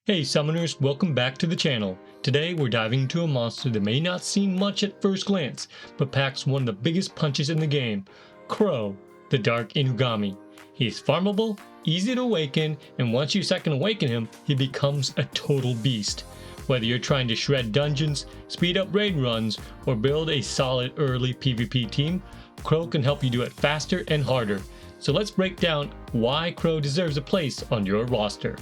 Hey summoners, welcome back to the channel. Today we're diving into a monster that may not seem much at first glance, but packs one of the biggest punches in the game, Kro, the Dark Inugami. He's farmable, easy to awaken, and once you second awaken him, he becomes a total beast. Whether you're trying to shred dungeons, speed up raid runs, or build a solid early PvP team, Kro can help you do it faster and harder. So let's break down why Kro deserves a place on your roster.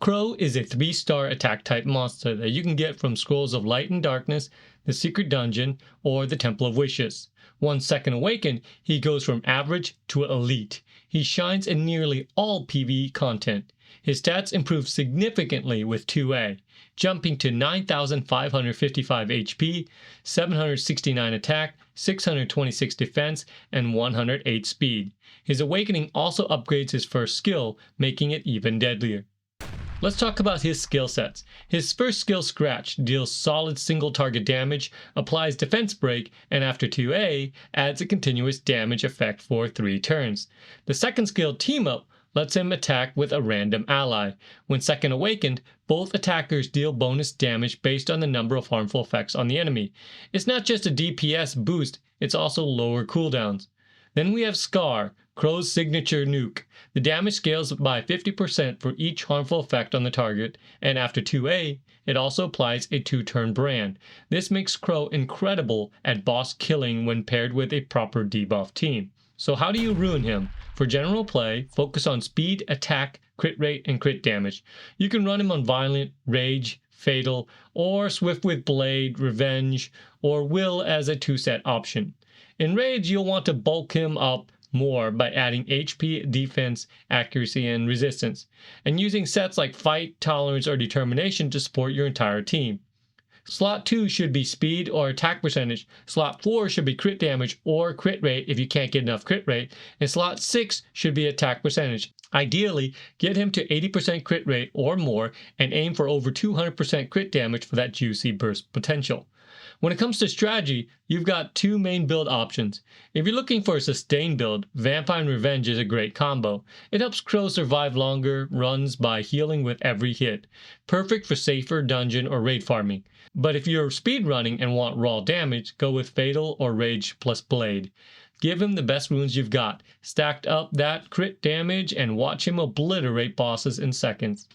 Kro is a 3-star attack type monster that you can get from Scrolls of Light and Darkness, the Secret Dungeon, or the Temple of Wishes. Once second awakened, he goes from average to elite. He shines in nearly all PvE content. His stats improve significantly with 2A, jumping to 9,555 HP, 769 attack, 626 defense, and 108 speed. His awakening also upgrades his first skill, making it even deadlier. Let's talk about his skill sets. His first skill, Scratch, deals solid single target damage, applies defense break, and after 2A, adds a continuous damage effect for 3 turns. The second skill, Team Up, lets him attack with a random ally. When second awakened, both attackers deal bonus damage based on the number of harmful effects on the enemy. It's not just a DPS boost, it's also lower cooldowns. Then we have Scar, Kro's signature nuke. The damage scales by 50% for each harmful effect on the target, and after 2A, it also applies a 2-turn brand. This makes Kro incredible at boss killing when paired with a proper debuff team. So how do you ruin him? For general play, focus on speed, attack, crit rate, and crit damage. You can run him on Violent, Rage, Fatal, or Swift with Blade, Revenge, or Will as a 2-set option. In Rage, you'll want to bulk him up more by adding HP, defense, accuracy, and resistance, and using sets like Fight, Tolerance, or Determination to support your entire team. Slot 2 should be speed or attack percentage, slot 4 should be crit damage or crit rate if you can't get enough crit rate, and slot 6 should be attack percentage. Ideally, get him to 80% crit rate or more and aim for over 200% crit damage for that juicy burst potential. When it comes to strategy, you've got 2 main build options. If you're looking for a sustained build, Vampire and Revenge is a great combo. It helps Kro survive longer runs by healing with every hit. Perfect for safer dungeon or raid farming. But if you're speedrunning and want raw damage, go with Fatal or Rage plus Blade. Give him the best runes you've got, stacked up that crit damage, and watch him obliterate bosses in seconds.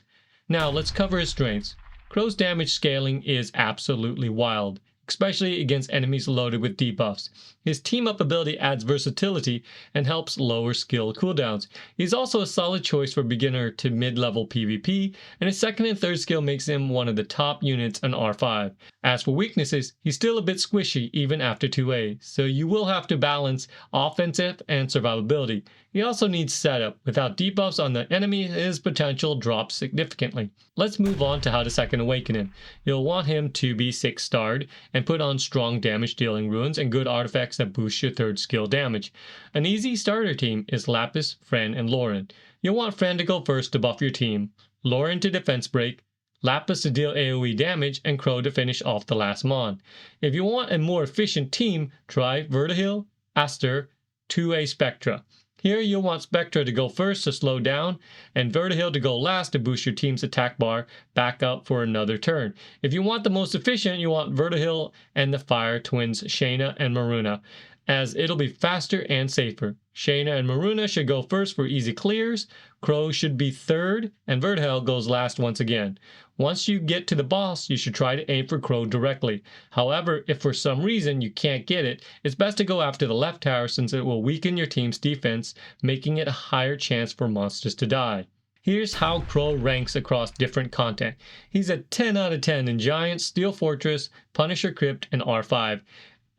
Now let's cover his strengths. Kro's damage scaling is absolutely wild, especially against enemies loaded with debuffs. His team-up ability adds versatility and helps lower skill cooldowns. He's also a solid choice for beginner to mid-level PvP, and his second and third skill makes him one of the top units on R5. As for weaknesses, he's still a bit squishy even after 2A, so you will have to balance offensive and survivability. He also needs setup. Without debuffs on the enemy, his potential drops significantly. Let's move on to how to second awaken him. You'll want him to be 6-starred and put on strong damage dealing runes and good artifacts that boost your third skill damage. An easy starter team is Lapis, Fran, and Loren. You'll want Fran to go first to buff your team, Loren to defense break, Lapis to deal AoE damage, and Kro to finish off the last mon. If you want a more efficient team, try Verdehile, Aster, 2A Spectra. Here you'll want Spectra to go first to slow down, and Verdehile to go last to boost your team's attack bar back up for another turn. If you want the most efficient, you want Verdehile and the Fire Twins Shayna and Maruna, as it'll be faster and safer. Shayna and Maruna should go first for easy clears, Kro should be third, and Verdehile goes last once again. Once you get to the boss, you should try to aim for Kro directly. However, if for some reason you can't get it, it's best to go after the left tower since it will weaken your team's defense, making it a higher chance for monsters to die. Here's how Kro ranks across different content. He's a 10 out of 10 in Giant, Steel Fortress, Punisher Crypt, and R5.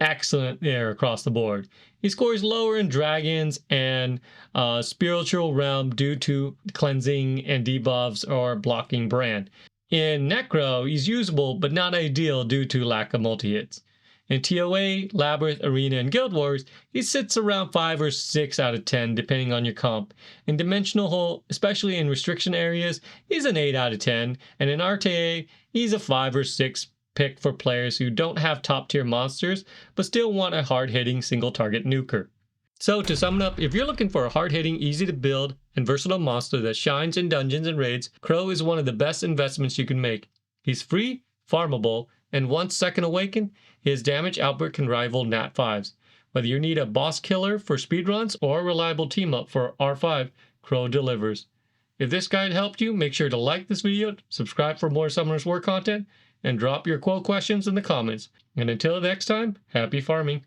Excellent there across the board. He scores lower in Dragons and Spiritual Realm due to cleansing and debuffs or blocking brand. In Necro, he's usable but not ideal due to lack of multi-hits. In TOA, Labyrinth, Arena, and Guild Wars, he sits around 5 or 6 out of 10 depending on your comp. In Dimensional Hole, especially in restriction areas, he's an 8 out of 10, and in RTA, he's a 5 or 6 pick for players who don't have top tier monsters but still want a hard-hitting single target nuker. So to sum it up, if you're looking for a hard-hitting, easy to build, and versatile monster that shines in dungeons and raids, Kro is one of the best investments you can make. He's free, farmable, and once second awakened, his damage output can rival Nat 5s. Whether you need a boss killer for speedruns or a reliable team up for R5, Kro delivers. If this guide helped you, make sure to like this video, subscribe for more Summoners War content, and drop your quote questions in the comments. And until next time, happy farming!